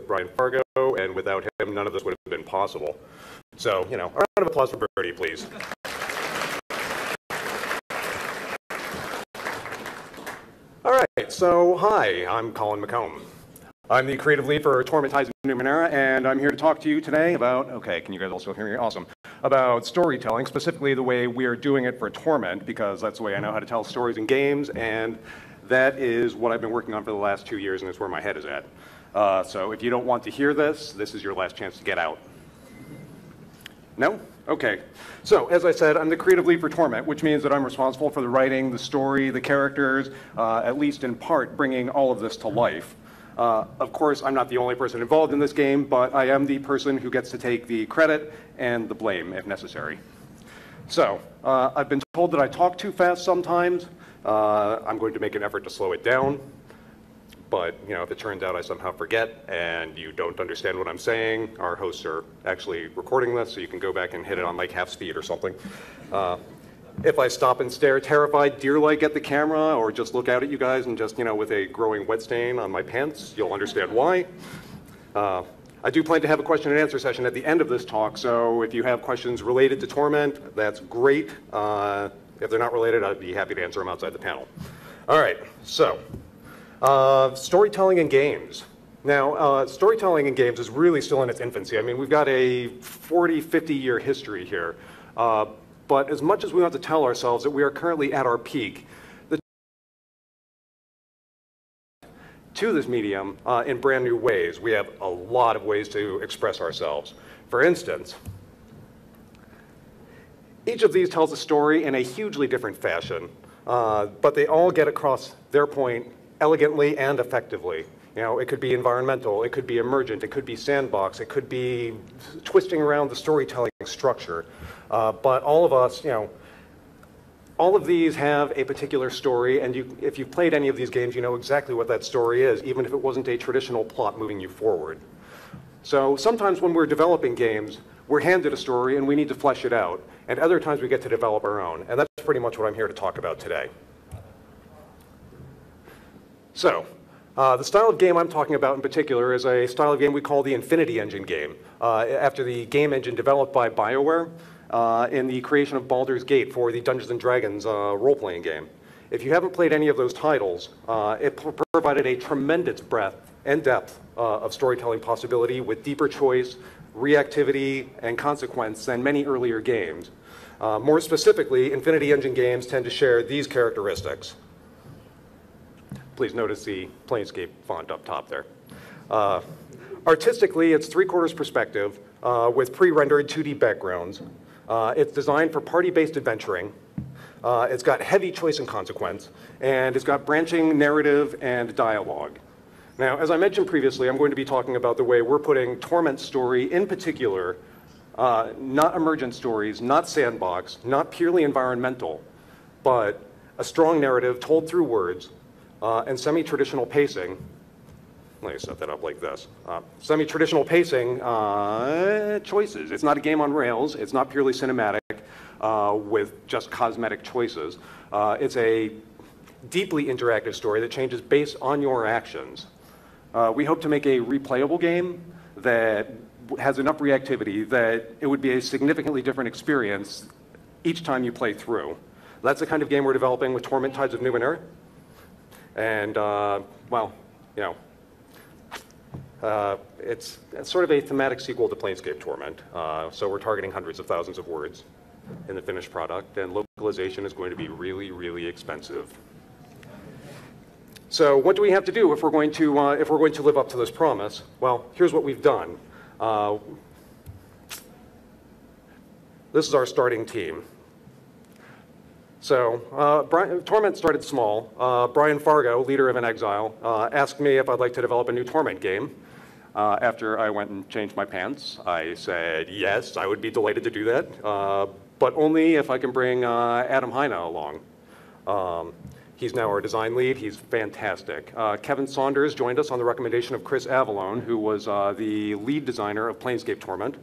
Brian Fargo, and without him, none of this would have been possible. So, a round of applause for Bertie, please. All right, so hi, I'm Colin McComb. I'm the creative lead for Torment of Numenera, and I'm here to talk to you today about, okay, can you guys also hear me? Awesome. About storytelling, specifically the way we are doing it for Torment, because that's the way I know how to tell stories in games, and that is what I've been working on for the last 2 years, and it's where my head is at. So if you don't want to hear this, this is your last chance to get out. No? Okay. So, as I said, I'm the creative lead for Torment, which means that I'm responsible for the writing, the story, the characters, at least in part, bringing all of this to life. Of course, I'm not the only person involved in this game, but I am the person who gets to take the credit and the blame, if necessary. So, I've been told that I talk too fast sometimes. I'm going to make an effort to slow it down. But, if it turns out I somehow forget and you don't understand what I'm saying, our hosts are actually recording this, so you can go back and hit it on like half speed or something. If I stop and stare terrified deer-like at the camera, or just look out at you guys and just, with a growing wet stain on my pants, you'll understand why. I do plan to have a question and answer session at the end of this talk, so if you have questions related to Torment, that's great. If they're not related, I'd be happy to answer them outside the panel. All right, so. Storytelling in games. Now, storytelling in games is really still in its infancy. I mean, we've got a 40, 50-year history here. But as much as we want to tell ourselves that we are currently at our peak, to this medium in brand new ways. We have a lot of ways to express ourselves. For instance, each of these tells a story in a hugely different fashion, but they all get across their point elegantly and effectively. It could be environmental, it could be emergent, it could be sandbox, it could be twisting around the storytelling structure. But all of us, all of these have a particular story, and if you've played any of these games, you know exactly what that story is, even if it wasn't a traditional plot moving you forward. So sometimes when we're developing games, we're handed a story and we need to flesh it out, and other times we get to develop our own, and that's pretty much what I'm here to talk about today. So, the style of game I'm talking about in particular is a style of game we call the Infinity Engine game, after the game engine developed by BioWare in the creation of Baldur's Gate for the Dungeons & Dragons role-playing game. If you haven't played any of those titles, it provided a tremendous breadth and depth of storytelling possibility with deeper choice, reactivity, and consequence than many earlier games. More specifically, Infinity Engine games tend to share these characteristics. Please notice the Planescape font up top there. Artistically, it's 3/4 perspective with pre-rendered 2D backgrounds. It's designed for party-based adventuring. It's got heavy choice and consequence, and it's got branching narrative and dialogue. Now, as I mentioned previously, I'm going to be talking about the way we're putting Torment story in particular, not emergent stories, not sandbox, not purely environmental, but a strong narrative told through words, and semi-traditional pacing. Let me set that up like this. Semi-traditional pacing choices. It's not a game on rails. It's not purely cinematic with just cosmetic choices. It's a deeply interactive story that changes based on your actions. We hope to make a replayable game that has enough reactivity that it would be a significantly different experience each time you play through. That's the kind of game we're developing with Torment Tides of Numenera. And, well, it's sort of a thematic sequel to Planescape Torment. So we're targeting hundreds of thousands of words in the finished product, and localization is going to be really, really expensive. So what do we have to do if we're going to live up to this promise? Well, here's what we've done. This is our starting team. So, Torment started small. Brian Fargo, leader of An Exile, asked me if I'd like to develop a new Torment game. After I went and changed my pants, I said, yes, I would be delighted to do that, but only if I can bring Adam Heine along. He's now our design lead. He's fantastic. Kevin Saunders joined us on the recommendation of Chris Avalone, who was the lead designer of Planescape Torment.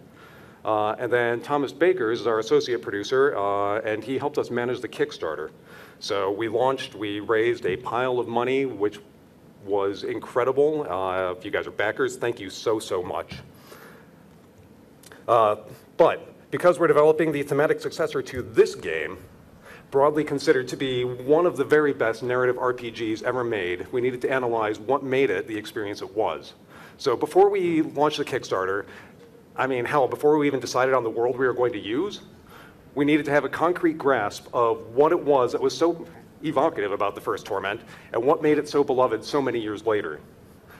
And then Thomas Baker is our associate producer, and he helped us manage the Kickstarter. So we raised a pile of money, which was incredible. If you guys are backers, thank you so, so much. But because we're developing the thematic successor to this game, broadly considered to be one of the very best narrative RPGs ever made, we needed to analyze what made it the experience it was. So before we launched the Kickstarter, I mean, hell, before we even decided on the world we were going to use, we needed to have a concrete grasp of what it was that was so evocative about the first Torment, and what made it so beloved so many years later.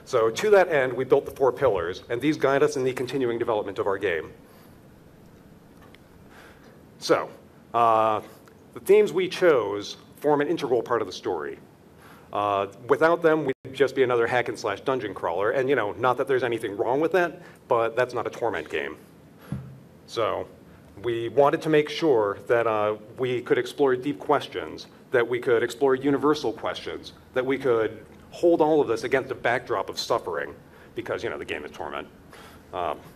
So to that end, we built the 4 pillars, and these guide us in the continuing development of our game. So, the themes we chose form an integral part of the story. Without them, we'd just be another hack and slash dungeon crawler, and not that there's anything wrong with that, but that's not a Torment game. So, we wanted to make sure that we could explore deep questions, that we could explore universal questions, that we could hold all of this against a backdrop of suffering, because, the game is Torment.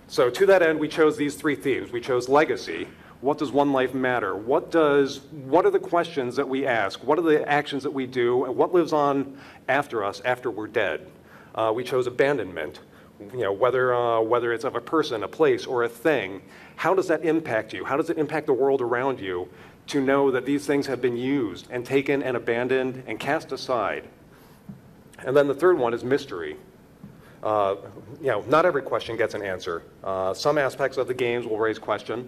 So to that end, we chose these 3 themes. We chose legacy. What does one life matter? What are the questions that we ask? What are the actions that we do? And what lives on after us, after we're dead? We chose abandonment. Whether it's of a person, a place, or a thing, how does that impact you? How does it impact the world around you to know that these things have been used and taken and abandoned and cast aside? And then the third one is mystery. Not every question gets an answer. Some aspects of the games will raise questions,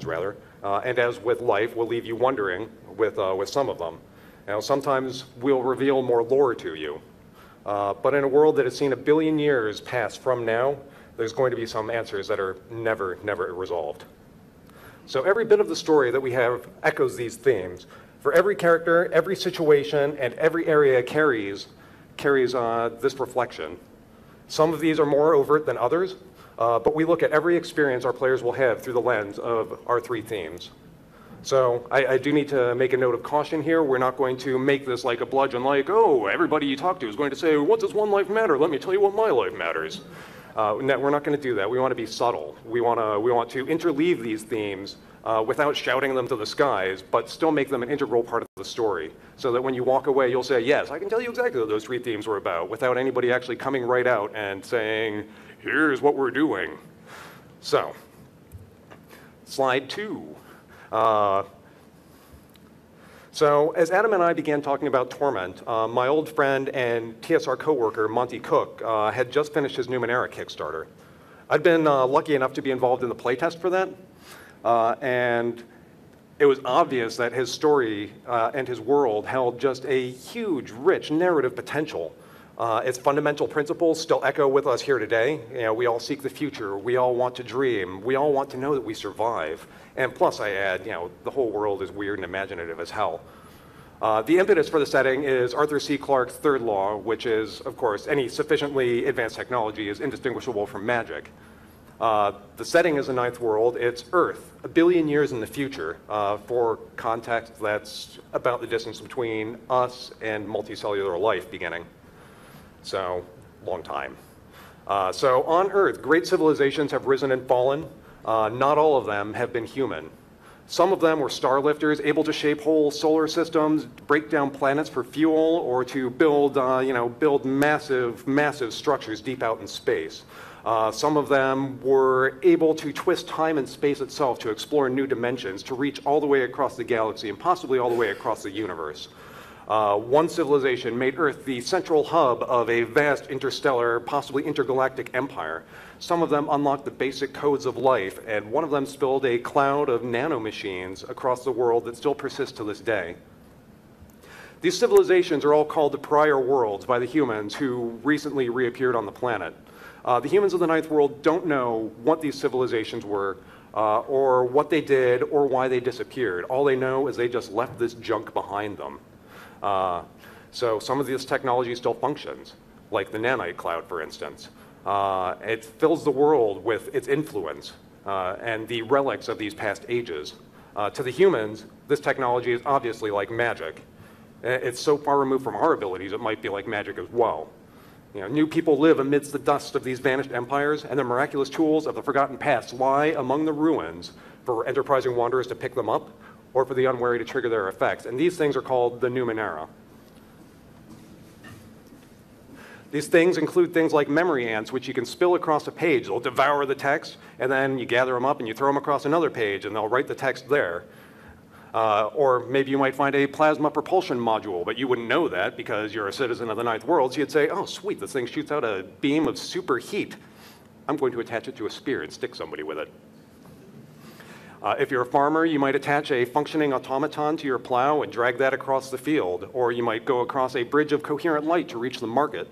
rather, and as with life, will leave you wondering with some of them. Sometimes we'll reveal more lore to you. But in a world that has seen 1 billion years pass from now, there's going to be some answers that are never resolved. So every bit of the story that we have echoes these themes. For every character, every situation, and every area carries this reflection. Some of these are more overt than others, but we look at every experience our players will have through the lens of our 3 themes. So I do need to make a note of caution here. We're not going to make this like a bludgeon, like, oh, everybody you talk to is going to say, what does one life matter? Let me tell you what my life matters. We're not going to do that. We want to be subtle. We want to interleave these themes without shouting them to the skies, but still make them an integral part of the story, so that when you walk away, you'll say, yes, I can tell you exactly what those 3 themes were about, without anybody actually coming right out and saying, here's what we're doing. So, slide 2. So as Adam and I began talking about Torment, my old friend and TSR coworker, Monte Cook, had just finished his Numenera Kickstarter. I'd been lucky enough to be involved in the playtest for that, and it was obvious that his story and his world held just a huge, rich narrative potential. Its fundamental principles still echo with us here today. We all seek the future. We all want to dream. We all want to know that we survive. And plus, I add, the whole world is weird and imaginative as hell. The impetus for the setting is Arthur C. Clarke's third law, which is, of course, any sufficiently advanced technology is indistinguishable from magic. The setting is the 9th world. It's Earth, 1 billion years in the future. For context, that's about the distance between us and multicellular life beginning. So, long time. So on Earth, great civilizations have risen and fallen. Not all of them have been human. Some of them were star lifters, able to shape whole solar systems, break down planets for fuel, or to build, build massive structures deep out in space. Some of them were able to twist time and space itself to explore new dimensions, to reach all the way across the galaxy and possibly all the way across the universe. One civilization made Earth the central hub of a vast interstellar, possibly intergalactic empire. Some of them unlocked the basic codes of life, and one of them spilled a cloud of nanomachines across the world that still persists to this day. These civilizations are all called the prior worlds by the humans who recently reappeared on the planet. The humans of the 9th world don't know what these civilizations were, or what they did, or why they disappeared. All they know is they just left this junk behind them. So some of this technology still functions, like the nanite cloud, for instance. It fills the world with its influence and the relics of these past ages. To the humans, this technology is obviously like magic. It's so far removed from our abilities, it might be like magic as well. New people live amidst the dust of these vanished empires, and the miraculous tools of the forgotten past lie among the ruins for enterprising wanderers to pick them up, or for the unwary to trigger their effects. And these things are called the Numenera. These things include things like memory ants, which you can spill across a page. They'll devour the text, and then you gather them up and you throw them across another page, and they'll write the text there. Or maybe you might find a plasma propulsion module, but you wouldn't know that because you're a citizen of the Ninth World, so you'd say, oh, sweet, this thing shoots out a beam of super heat. I'm going to attach it to a spear and stick somebody with it. If you're a farmer, you might attach a functioning automaton to your plow and drag that across the field, or you might go across a bridge of coherent light to reach the market.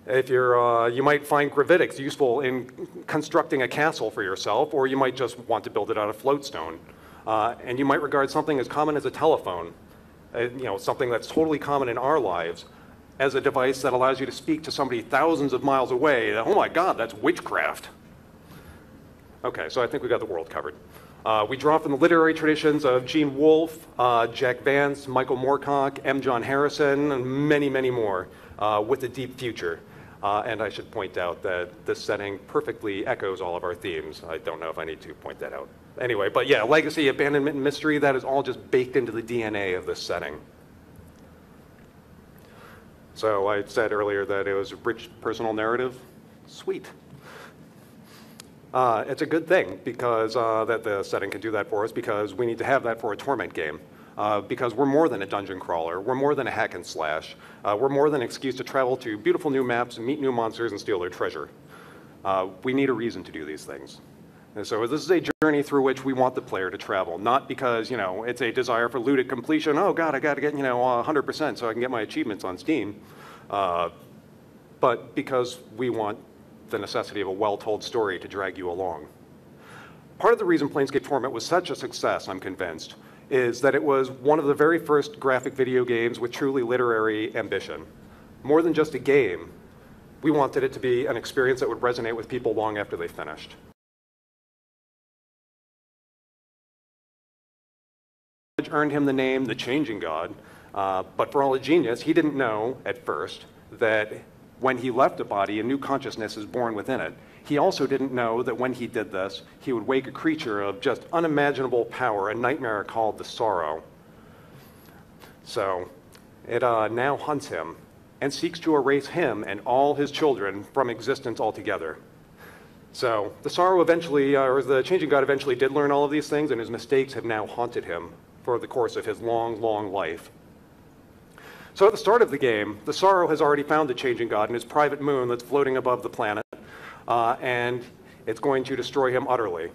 You might find gravitics useful in constructing a castle for yourself, or you might just want to build it out of floatstone. And you might regard something as common as a telephone, something that's totally common in our lives, as a device that allows you to speak to somebody thousands of miles away. Oh my God, that's witchcraft. Okay, so I think we got the world covered. We draw from the literary traditions of Gene Wolfe, Jack Vance, Michael Moorcock, M. John Harrison, and many, many more, with a deep future. And I should point out that this setting perfectly echoes all of our themes. I don't know if I need to point that out. Anyway, but yeah, legacy, abandonment, and mystery, that is all just baked into the DNA of this setting. So I said earlier that it was a rich personal narrative. Sweet. It's a good thing because that the setting can do that for us, because we need to have that for a Torment game. Because we're more than a dungeon crawler. We're more than a hack and slash. We're more than an excuse to travel to beautiful new maps, meet new monsters, and steal their treasure. We need a reason to do these things. And so this is a journey through which we want the player to travel, not because, it's a desire for looted completion. Oh God, I got to get, 100% so I can get my achievements on Steam. But because we want the necessity of a well-told story to drag you along. Part of the reason Planescape Torment was such a success, I'm convinced, is that it was one of the very first graphic video games with truly literary ambition. More than just a game, we wanted it to be an experience that would resonate with people long after they finished. Earned him the name the Changing God, but for all his genius, he didn't know at first that when he left a body, a new consciousness is born within it. He also didn't know that when he did this, he would wake a creature of just unimaginable power, a nightmare called the Sorrow. So it now hunts him and seeks to erase him and all his children from existence altogether. So the Sorrow eventually, or the Changing God eventually did learn all of these things, and his mistakes have now haunted him for the course of his long, long life. So at the start of the game, the Sorrow has already found the Changing God in his private moon that's floating above the planet, and it's going to destroy him utterly.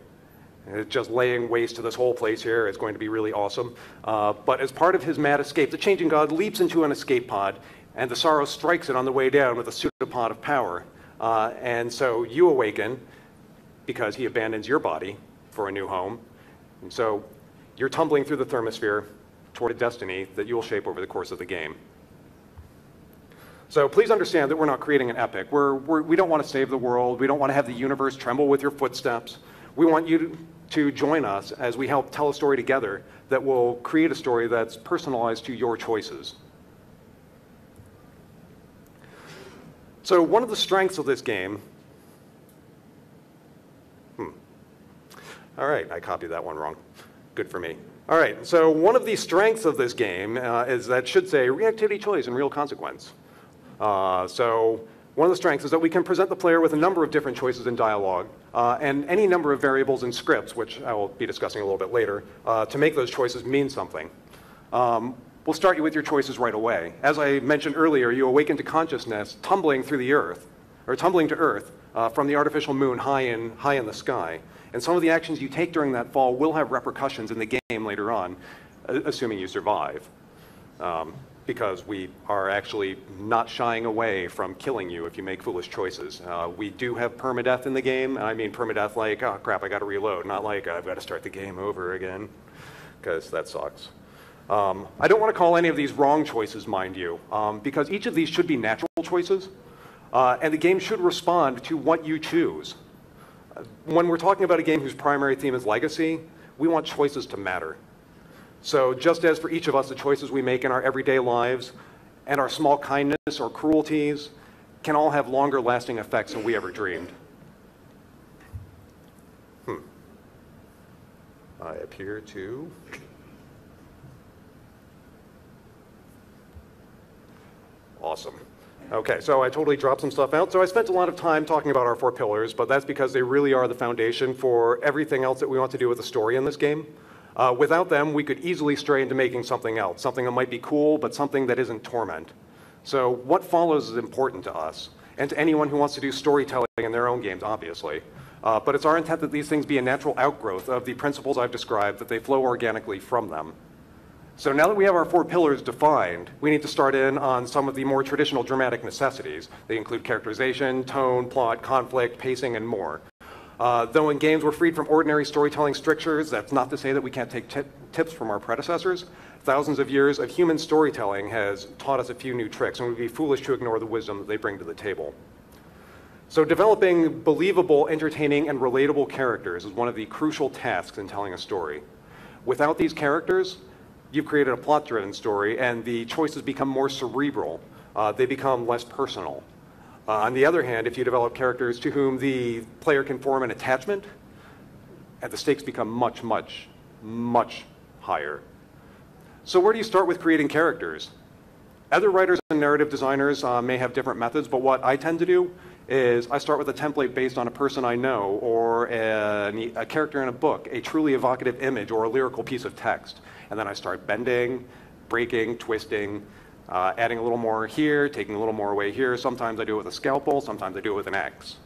It's just laying waste to this whole place here. It's going to be really awesome. But as part of his mad escape, the Changing God leaps into an escape pod, and the Sorrow strikes it on the way down with a pseudopod of power. And so you awaken because he abandons your body for a new home. And so you're tumbling through the thermosphere toward a destiny that you will shape over the course of the game. So please understand that we're not creating an epic. We don't want to save the world. We don't want to have the universe tremble with your footsteps. We want you to join us as we help tell a story together that will create a story that's personalized to your choices. So one of the strengths of this game, all right, I copied that one wrong. Good for me. All right, so one of the strengths of this game is that it should say reactivity, choice, and real consequence. So one of the strengths is that we can present the player with a number of different choices in dialogue and any number of variables in scripts, which I will be discussing a little bit later, to make those choices mean something. We'll start you with your choices right away. As I mentioned earlier, you awaken to consciousness tumbling through the earth, or tumbling to earth from the artificial moon high in the sky. And some of the actions you take during that fall will have repercussions in the game later on, assuming you survive. Because we are actually not shying away from killing you if you make foolish choices. We do have permadeath in the game. I mean permadeath like, oh crap, I gotta reload, not like I've gotta start the game over again, because that sucks. I don't want to call any of these wrong choices, mind you, because each of these should be natural choices, and the game should respond to what you choose. When we're talking about a game whose primary theme is legacy, we want choices to matter. So just as for each of us, the choices we make in our everyday lives and our small kindness or cruelties can all have longer lasting effects than we ever dreamed. I appear to... Awesome. Okay, so I totally dropped some stuff out. So I spent a lot of time talking about our 4 pillars, but that's because they really are the foundation for everything else that we want to do with the story in this game. Without them, we could easily stray into making something else, something that might be cool, but something that isn't Torment. So what follows is important to us, and to anyone who wants to do storytelling in their own games, obviously. But it's our intent that these things be a natural outgrowth of the principles I've described, that they flow organically from them. So now that we have our 4 pillars defined, we need to start in on some of the more traditional dramatic necessities. They include characterization, tone, plot, conflict, pacing, and more. Though in games we're freed from ordinary storytelling strictures, that's not to say that we can't take tips from our predecessors. Thousands of years of human storytelling has taught us a few new tricks, and we'd be foolish to ignore the wisdom that they bring to the table. So developing believable, entertaining, and relatable characters is one of the crucial tasks in telling a story. Without these characters, you've created a plot-driven story, and the choices become more cerebral. They become less personal. On the other hand, if you develop characters to whom the player can form an attachment, the stakes become much, much, much higher. So where do you start with creating characters? Other writers and narrative designers may have different methods, but what I tend to do is I start with a template based on a person I know, or a character in a book, a truly evocative image, or a lyrical piece of text. And then I start bending, breaking, twisting, adding a little more here, taking a little more away here. Sometimes I do it with a scalpel, sometimes I do it with an axe.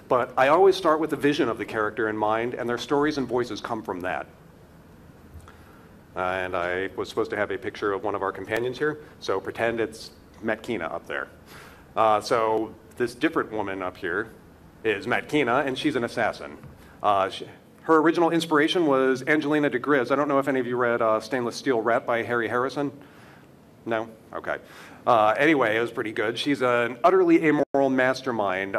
But I always start with the vision of the character in mind, and their stories and voices come from that. And I was supposed to have a picture of one of our companions here, so pretend it's Matkina up there. So this different woman up here is Matkina, and she's an assassin. Her original inspiration was Angelina de Grizz. I don't know if any of you read Stainless Steel Rat by Harry Harrison. No? Okay. Anyway, it was pretty good. She's an utterly amoral mastermind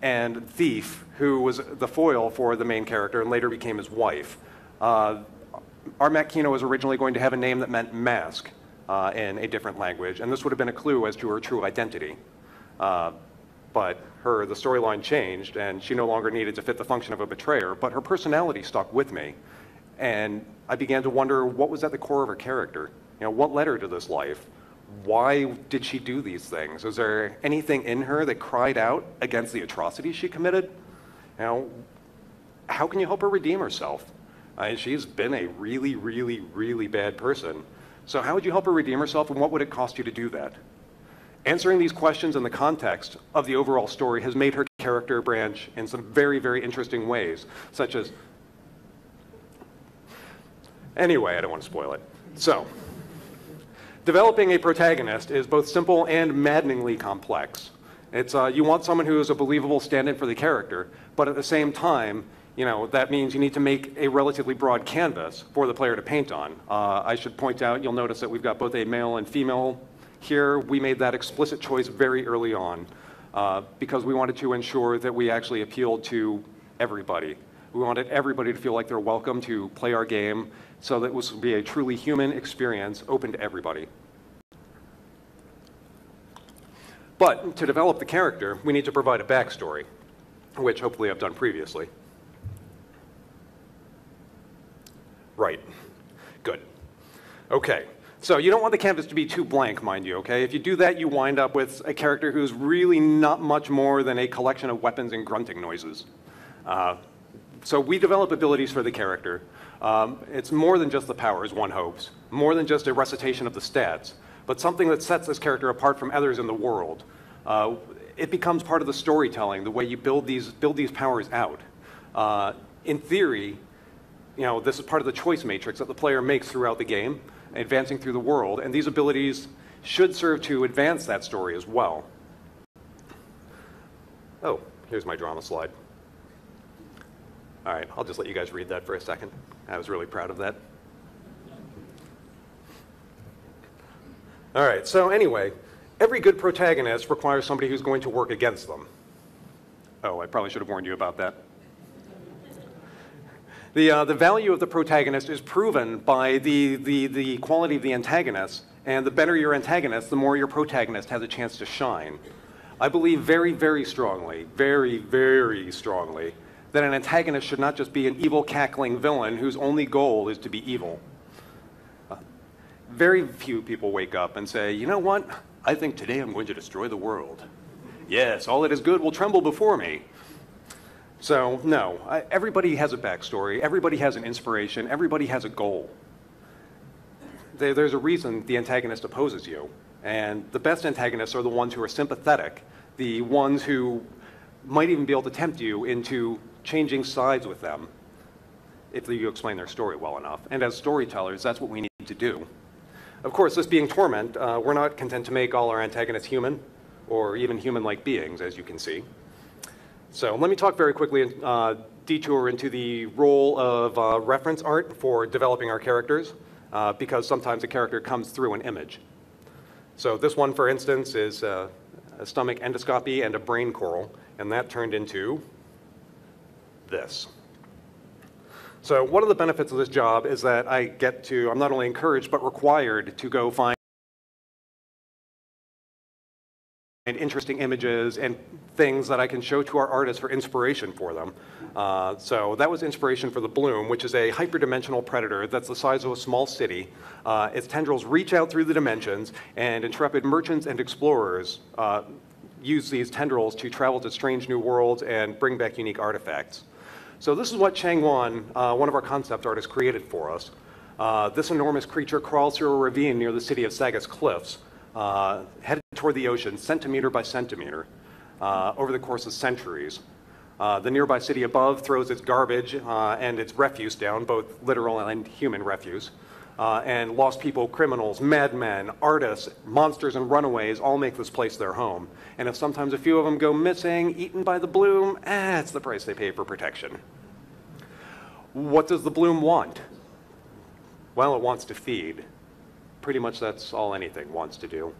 and thief who was the foil for the main character and later became his wife. Our Matkina was originally going to have a name that meant mask in a different language, and this would have been a clue as to her true identity. But the storyline changed, and she no longer needed to fit the function of a betrayer, but her personality stuck with me. And I began to wonder what was at the core of her character. You know, what led her to this life? Why did she do these things? Was there anything in her that cried out against the atrocities she committed? You know, how can you help her redeem herself? She's been a really, really, really bad person. So how would you help her redeem herself, and what would it cost you to do that? Answering these questions in the context of the overall story has made her character branch in some very, very interesting ways, such as... Anyway, I don't want to spoil it. So, developing a protagonist is both simple and maddeningly complex. It's, you want someone who is a believable stand-in for the character, but at the same time, you know, that means you need to make a relatively broad canvas for the player to paint on. I should point out, you'll notice that we've got both a male and female. Here, we made that explicit choice very early on because we wanted to ensure that we actually appealed to everybody. We wanted everybody to feel like they're welcome to play our game so that this would be a truly human experience open to everybody. But to develop the character, we need to provide a backstory, which hopefully I've done previously. Right. Good. Okay. So you don't want the canvas to be too blank, mind you, okay? If you do that, you wind up with a character who's really not much more than a collection of weapons and grunting noises. So we develop abilities for the character. It's more than just the powers, one hopes. More than just a recitation of the stats, but something that sets this character apart from others in the world. It becomes part of the storytelling, the way you build these powers out. In theory, you know, this is part of the choice matrix that the player makes throughout the game, advancing through the world, and these abilities should serve to advance that story as well. Oh, here's my drama slide. All right, I'll just let you guys read that for a second. I was really proud of that. All right, so anyway, every good protagonist requires somebody who's going to work against them. Oh, I probably should have warned you about that. The value of the protagonist is proven by the quality of the antagonist, and the better your antagonist, the more your protagonist has a chance to shine. I believe very, very strongly, very, very strongly, that an antagonist should not just be an evil, cackling villain whose only goal is to be evil. Very few people wake up and say, you know what, I think today I'm going to destroy the world. Yes, all that is good will tremble before me. So, no, everybody has a backstory, everybody has an inspiration, everybody has a goal. There's a reason the antagonist opposes you, and the best antagonists are the ones who are sympathetic, the ones who might even be able to tempt you into changing sides with them if you explain their story well enough. And as storytellers, that's what we need to do. Of course, this being Torment, we're not content to make all our antagonists human, or even human-like beings, as you can see. So let me talk very quickly, detour into the role of reference art for developing our characters, because sometimes a character comes through an image. So this one, for instance, is a stomach endoscopy and a brain coral, and that turned into this. So one of the benefits of this job is that I'm not only encouraged, but required to go find interesting images and things that I can show to our artists for inspiration for them. So that was inspiration for the Bloom, which is a hyperdimensional predator that's the size of a small city. Its tendrils reach out through the dimensions, and intrepid merchants and explorers use these tendrils to travel to strange new worlds and bring back unique artifacts. So this is what Chang-Wan, one of our concept artists, created for us. This enormous creature crawls through a ravine near the city of Sagas Cliffs, headed toward the ocean, centimeter by centimeter, over the course of centuries. The nearby city above throws its garbage and its refuse down, both literal and human refuse. And lost people, criminals, madmen, artists, monsters, and runaways all make this place their home. And if sometimes a few of them go missing, eaten by the Bloom, it's the price they pay for protection. What does the Bloom want? Well, it wants to feed. Pretty much that's all anything wants to do.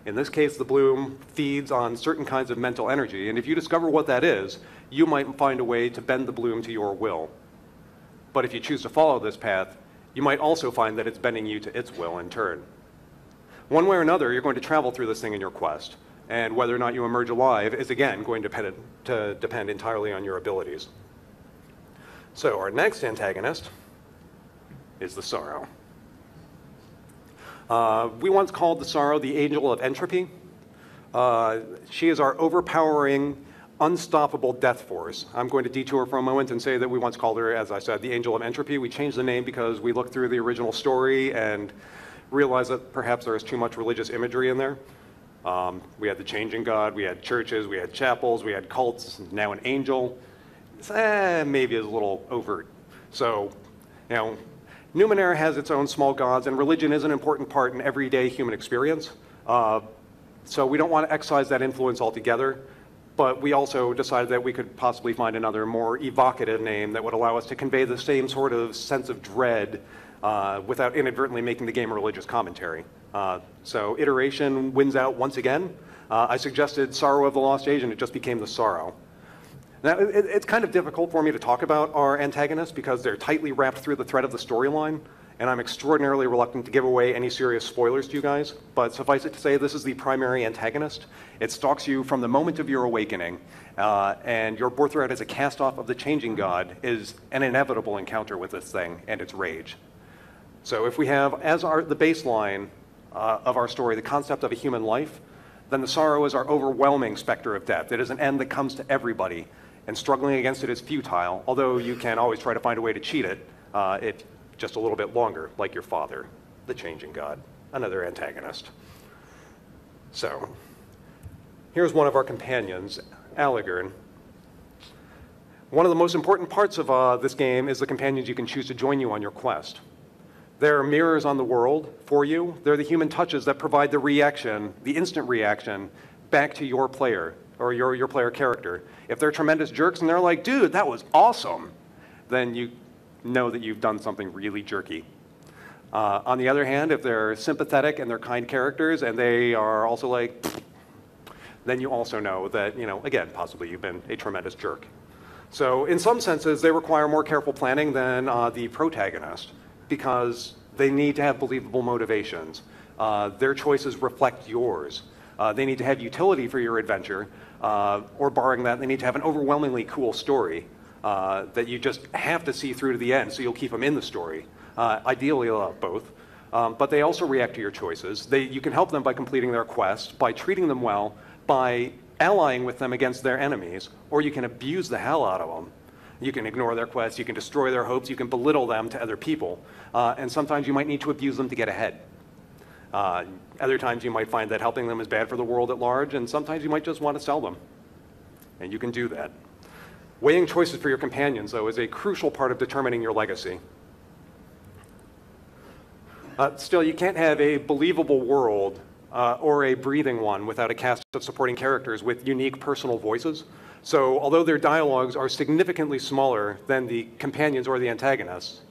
In this case, the Bloom feeds on certain kinds of mental energy, and if you discover what that is, you might find a way to bend the Bloom to your will. But if you choose to follow this path, you might also find that it's bending you to its will in turn. One way or another, you're going to travel through this thing in your quest, and whether or not you emerge alive is again going to depend entirely on your abilities. So our next antagonist is the Sorrow. We once called the Sorrow the angel of entropy. She is our overpowering, unstoppable death force. I'm going to detour for a moment and say that we once called her, as I said, the angel of entropy. We changed the name because we looked through the original story and realized that perhaps there was too much religious imagery in there. We had the changing god, we had churches, we had chapels, we had cults, now an angel. Maybe is a little overt. So, Numenera has its own small gods, and religion is an important part in everyday human experience. So we don't want to excise that influence altogether, but we also decided that we could possibly find another more evocative name that would allow us to convey the same sort of sense of dread without inadvertently making the game a religious commentary. So iteration wins out once again. I suggested Sorrow of the Lost Age, and it just became the Sorrow. Now, it's kind of difficult for me to talk about our antagonists because they're tightly wrapped through the thread of the storyline, and I'm extraordinarily reluctant to give away any serious spoilers to you guys, but suffice it to say, this is the primary antagonist. It stalks you from the moment of your awakening, and your birthright as a cast-off of the changing god is an inevitable encounter with this thing and its rage. So if we have, as the baseline of our story, the concept of a human life, then the Sorrow is our overwhelming specter of death. It is an end that comes to everybody, and struggling against it is futile, although you can always try to find a way to cheat it if just a little bit longer, like your father, the changing god, another antagonist. So, here's one of our companions, Allegern. One of the most important parts of this game is the companions you can choose to join you on your quest. They're mirrors on the world for you. They're the human touches that provide the reaction, the instant reaction, back to your player, or your player character. If they're tremendous jerks and they're like, dude, that was awesome, then you know that you've done something really jerky. On the other hand, if they're sympathetic and they're kind characters and they are also like, then you also know that, again, possibly you've been a tremendous jerk. So in some senses, they require more careful planning than the protagonist because they need to have believable motivations. Their choices reflect yours. They need to have utility for your adventure, or barring that, they need to have an overwhelmingly cool story that you just have to see through to the end, so you'll keep them in the story. Ideally, both. but they also react to your choices. You can help them by completing their quest, by treating them well, by allying with them against their enemies, or you can abuse the hell out of them. You can ignore their quests, you can destroy their hopes, you can belittle them to other people, and sometimes you might need to abuse them to get ahead. Other times you might find that helping them is bad for the world at large, and sometimes you might just want to sell them. And you can do that. Weighing choices for your companions, though, is a crucial part of determining your legacy. Still, you can't have a believable world or a breathing one without a cast of supporting characters with unique personal voices. So although their dialogues are significantly smaller than the companions or the antagonists,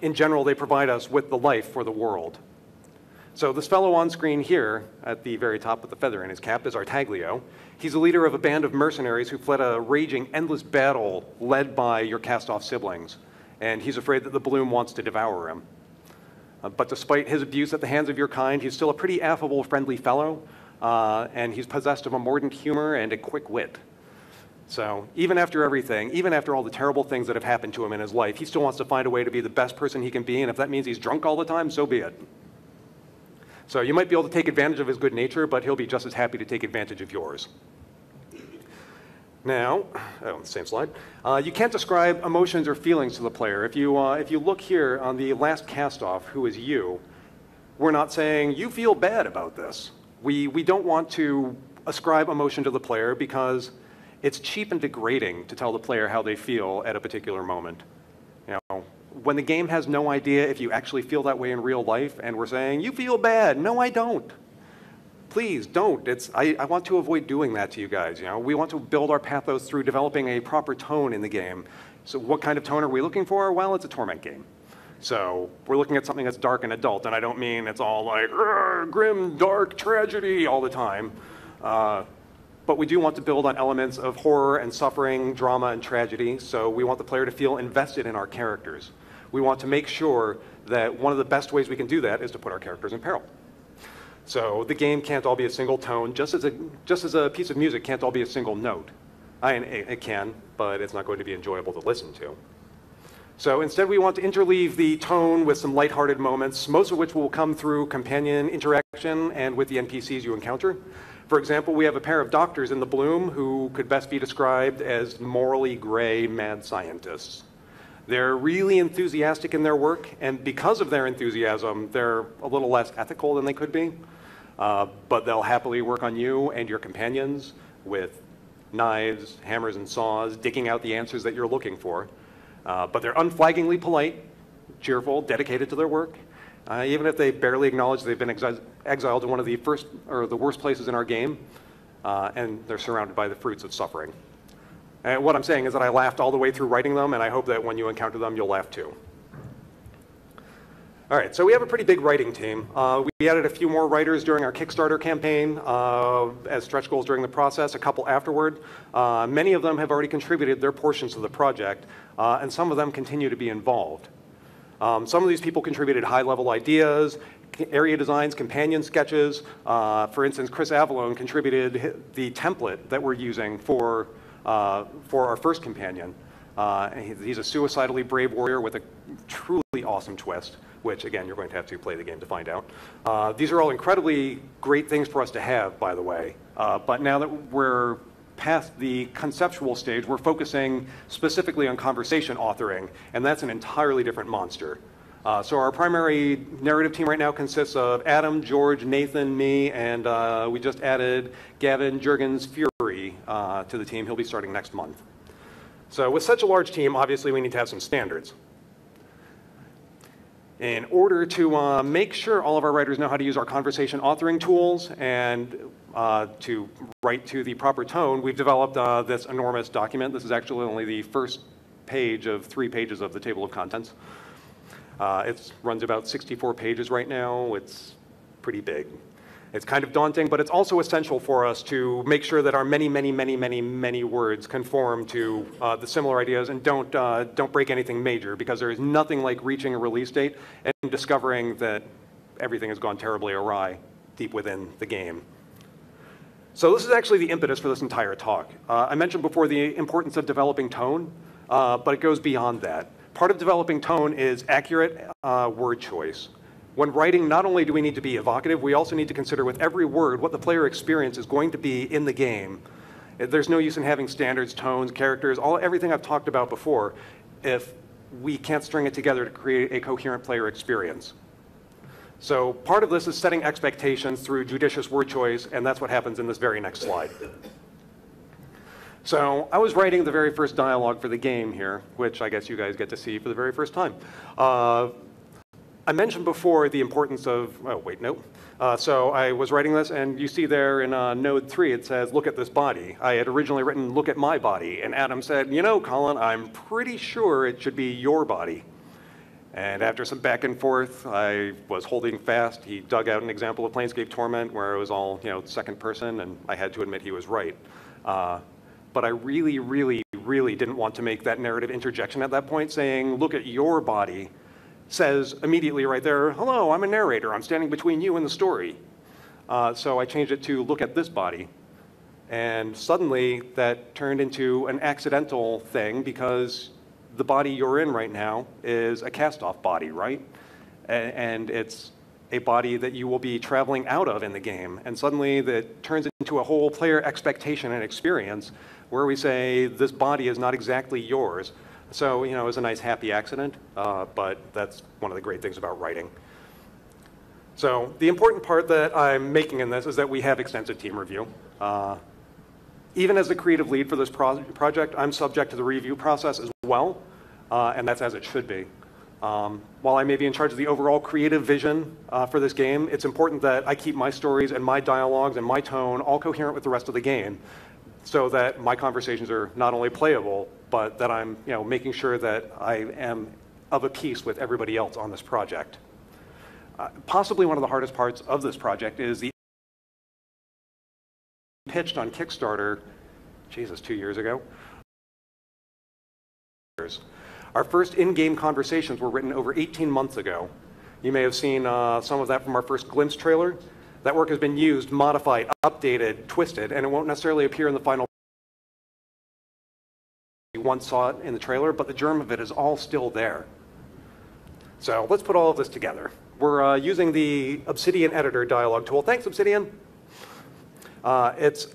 in general, they provide us with the life for the world. So this fellow on screen here, at the very top with the feather in his cap, is Artaglio. He's the leader of a band of mercenaries who fled a raging, endless battle led by your cast-off siblings. And he's afraid that the Bloom wants to devour him. But despite his abuse at the hands of your kind, he's still a pretty affable, friendly fellow, and he's possessed of a mordant humor and a quick wit. So even after everything, even after all the terrible things that have happened to him in his life, he still wants to find a way to be the best person he can be, and if that means he's drunk all the time, so be it. So you might be able to take advantage of his good nature, but he'll be just as happy to take advantage of yours. Now, same slide. You can't describe emotions or feelings to the player. If you look here on the last cast-off, who is you, we're not saying, you feel bad about this. We don't want to ascribe emotion to the player because it's cheap and degrading to tell the player how they feel at a particular moment. You know, when the game has no idea if you actually feel that way in real life, and we're saying, you feel bad. No, I don't. Please don't. I want to avoid doing that to you guys. You know, we want to build our pathos through developing a proper tone in the game. So what kind of tone are we looking for? Well, it's a Torment game. So we're looking at something that's dark and adult, and I don't mean it's all like grim, dark tragedy all the time. But we do want to build on elements of horror and suffering, drama and tragedy. So we want the player to feel invested in our characters. We want to make sure that one of the best ways we can do that is to put our characters in peril. So the game can't all be a single tone, just as a piece of music can't all be a single note. It can, but it's not going to be enjoyable to listen to. So instead we want to interleave the tone with some lighthearted moments, most of which will come through companion interaction and with the NPCs you encounter. For example, we have a pair of doctors in the Bloom who could best be described as morally gray mad scientists. They're really enthusiastic in their work, and because of their enthusiasm, they're a little less ethical than they could be. But they'll happily work on you and your companions with knives, hammers, and saws, digging out the answers that you're looking for. But they're unflaggingly polite, cheerful, dedicated to their work. Even if they barely acknowledge they've been exiled to one of the worst places in our game, and they're surrounded by the fruits of suffering. And what I'm saying is that I laughed all the way through writing them, and I hope that when you encounter them, you'll laugh too. All right, so we have a pretty big writing team. We added a few more writers during our Kickstarter campaign as stretch goals during the process, a couple afterward. Many of them have already contributed their portions to the project, and some of them continue to be involved. Some of these people contributed high-level ideas, area designs, companion sketches. For instance, Chris Avalone contributed the template that we're using for our first companion. He's a suicidally brave warrior with a truly awesome twist, which, again, you're going to have to play the game to find out. These are all incredibly great things for us to have, by the way. But now that we're past the conceptual stage, we're focusing specifically on conversation authoring, and that's an entirely different monster. So our primary narrative team right now consists of Adam, George, Nathan, me, and we just added Gavin Jurgens Fury to the team. He'll be starting next month. So with such a large team, obviously we need to have some standards. In order to make sure all of our writers know how to use our conversation authoring tools and to write to the proper tone, we've developed this enormous document. This is actually only the first page of 3 pages of the table of contents. It runs about 64 pages right now. It's pretty big. It's kind of daunting, but it's also essential for us to make sure that our many words conform to the similar ideas and don't break anything major, because there is nothing like reaching a release date and discovering that everything has gone terribly awry deep within the game. So this is actually the impetus for this entire talk. I mentioned before the importance of developing tone, but it goes beyond that. Part of developing tone is accurate word choice. When writing, not only do we need to be evocative, we also need to consider with every word what the player experience is going to be in the game. There's no use in having standards, tones, characters, everything I've talked about before if we can't string it together to create a coherent player experience. So part of this is setting expectations through judicious word choice, and that's what happens in this very next slide. So I was writing the very first dialogue for the game here, which I guess you guys get to see for the very first time. I mentioned before the importance of, oh wait, no. So I was writing this, and you see there in node 3, it says, look at this body. I had originally written, look at my body. And Adam said, you know, Colin, I'm pretty sure it should be your body. And after some back and forth, I was holding fast. He dug out an example of Planescape-Torment where it was all, second person, and I had to admit he was right. But I really, really, really didn't want to make that narrative interjection at that point, saying, look at your body, says immediately right there, hello, I'm a narrator. I'm standing between you and the story. So I changed it to look at this body. And suddenly that turned into an accidental thing because the body you're in right now is a cast-off body, right? And it's a body that you will be traveling out of in the game. And suddenly that turns into a whole player expectation and experience where we say this body is not exactly yours. So, it was a nice happy accident, but that's one of the great things about writing. So the important part that I'm making in this is that we have extensive team review. Even as the creative lead for this project, I'm subject to the review process as well, and that's as it should be. While I may be in charge of the overall creative vision for this game, it's important that I keep my stories and my dialogues and my tone all coherent with the rest of the game so that my conversations are not only playable, but that I'm making sure that I am of a piece with everybody else on this project. Possibly one of the hardest parts of this project is the pitched on Kickstarter, Jesus, 2 years ago. Our first in-game conversations were written over 18 months ago. You may have seen some of that from our first glimpse trailer. That work has been used, modified, updated, twisted, and it won't necessarily appear in the final. You once saw it in the trailer, but the germ of it is all still there. So let's put all of this together. We're using the Obsidian Editor dialogue tool. Thanks, Obsidian. It's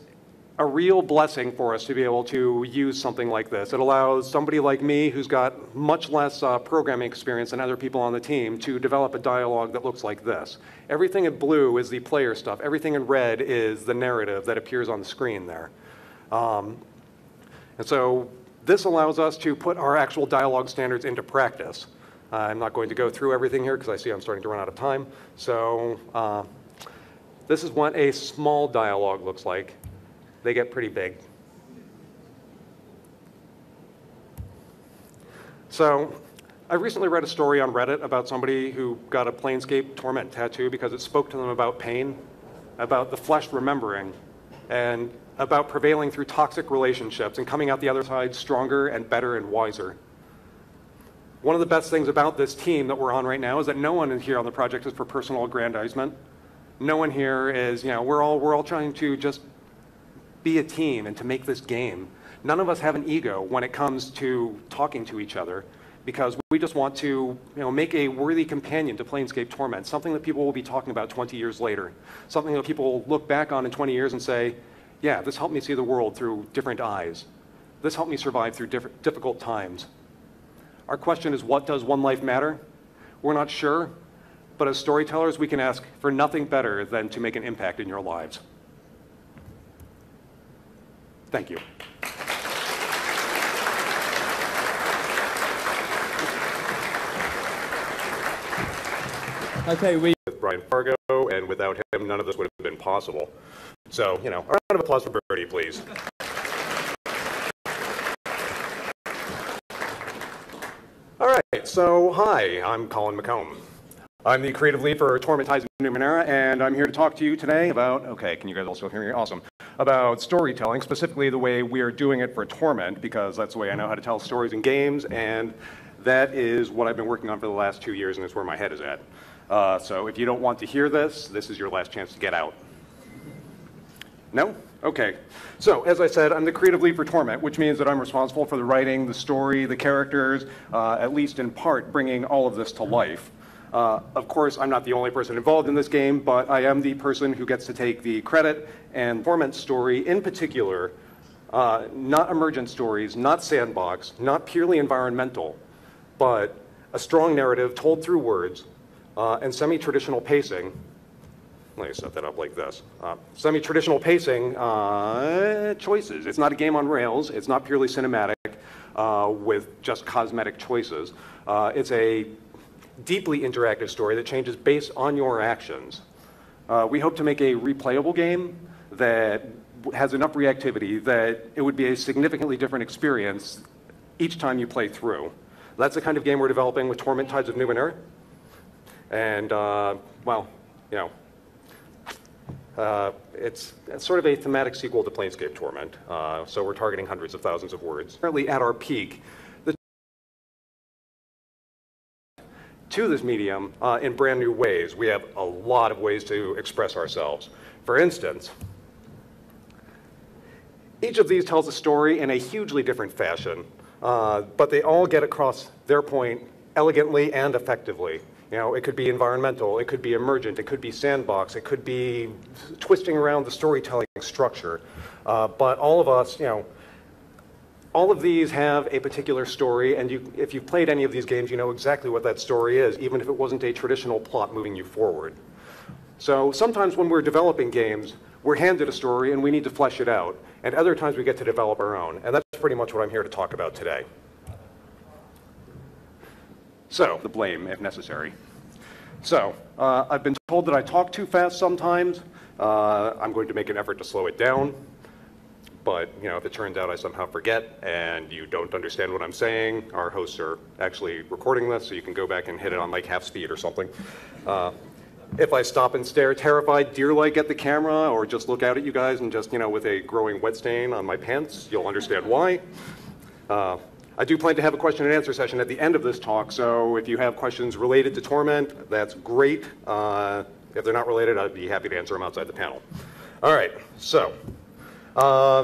a real blessing for us to be able to use something like this. It allows somebody like me who's got much less programming experience than other people on the team to develop a dialogue that looks like this. Everything in blue is the player stuff. Everything in red is the narrative that appears on the screen there. And so this allows us to put our actual dialogue standards into practice. I'm not going to go through everything here because I see I'm starting to run out of time. So this is what a small dialogue looks like. They get pretty big. So I recently read a story on Reddit about somebody who got a Planescape-Torment tattoo because it spoke to them about pain, about the flesh remembering, and about prevailing through toxic relationships and coming out the other side stronger and better and wiser. One of the best things about this team that we're on right now is that no one here on the project is for personal aggrandizement. No one here is, we're all trying to just be a team and to make this game. None of us have an ego when it comes to talking to each other because we just want to make a worthy companion to Planescape-Torment, something that people will be talking about 20 years later, something that people will look back on in 20 years and say, yeah, this helped me see the world through different eyes. This helped me survive through difficult times. Our question is, what does one life matter? We're not sure, but as storytellers, we can ask for nothing better than to make an impact in your lives. Thank you. Okay, with Brian Fargo, and without him, none of this would have been possible. So, a round of applause for Bertie, please. All right, so hi, I'm Colin McComb. I'm the creative lead for Torment Numenera, and I'm here to talk to you today about, okay, can you guys also hear me? Awesome. About storytelling, specifically the way we are doing it for Torment, because that's the way I know how to tell stories in games, and that is what I've been working on for the last 2 years, and it's where my head is at. So if you don't want to hear this, this is your last chance to get out. No? Okay. So, as I said, I'm the creative lead for Torment, which means that I'm responsible for the writing, the story, the characters, at least in part, bringing all of this to life. Of course, I'm not the only person involved in this game, but I am the person who gets to take the credit, and Torment story in particular, not emergent stories, not sandbox, not purely environmental, but a strong narrative told through words and semi-traditional pacing. Let me set that up like this. Semi-traditional pacing choices. It's not a game on rails. It's not purely cinematic with just cosmetic choices. It's a deeply interactive story that changes based on your actions. We hope to make a replayable game that has enough reactivity that it would be a significantly different experience each time you play through. That's the kind of game we're developing with Torment Tides of Numenera. And, well, you know, it's sort of a thematic sequel to Planescape Torment. So we're targeting hundreds of thousands of words. Currently at our peak, to this medium in brand new ways. We have a lot of ways to express ourselves. For instance, each of these tells a story in a hugely different fashion, but they all get across their point elegantly and effectively. You know, it could be environmental, it could be emergent, it could be sandbox, it could be twisting around the storytelling structure. But all of us, you know, all of these have a particular story, and if you've played any of these games, you know exactly what that story is, even if it wasn't a traditional plot moving you forward. So sometimes when we're developing games, we're handed a story and we need to flesh it out, and other times we get to develop our own, and that's pretty much what I'm here to talk about today. So, the blame, if necessary. So, I've been told that I talk too fast sometimes. I'm going to make an effort to slow it down. But, you know, if it turns out I somehow forget and you don't understand what I'm saying, our hosts are actually recording this, so you can go back and hit it on like half speed or something. If I stop and stare terrified deer-like at the camera or just look out at you guys and just, you know, with a growing wet stain on my pants, you'll understand why. I do plan to have a question and answer session at the end of this talk, so if you have questions related to Torment, that's great. If they're not related, I'd be happy to answer them outside the panel. All right, so.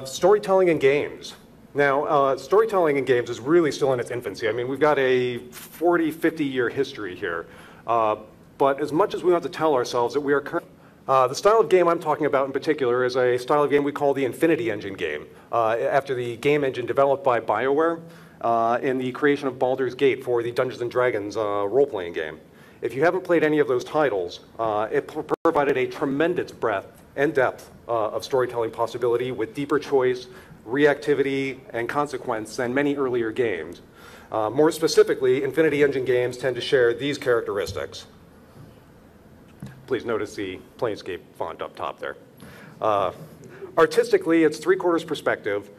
Storytelling in games. Now, storytelling in games is really still in its infancy. I mean, we've got a 40, 50-year history here. But as much as we want to tell ourselves that we are current, the style of game I'm talking about in particular is a style of game we call the Infinity Engine game, after the game engine developed by BioWare in the creation of Baldur's Gate for the Dungeons & Dragons role-playing game. If you haven't played any of those titles, it provided a tremendous breadth and depth of storytelling possibility with deeper choice, reactivity, and consequence than many earlier games. More specifically, Infinity Engine games tend to share these characteristics. Please notice the Planescape font up top there. Artistically, it's three-quarters perspective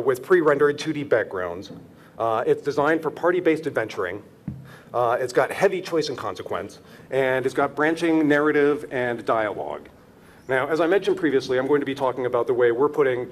with pre-rendered 2D backgrounds. It's designed for party-based adventuring. It's got heavy choice and consequence, and it's got branching narrative and dialogue. Now, as I mentioned previously, I'm going to be talking about the way we're putting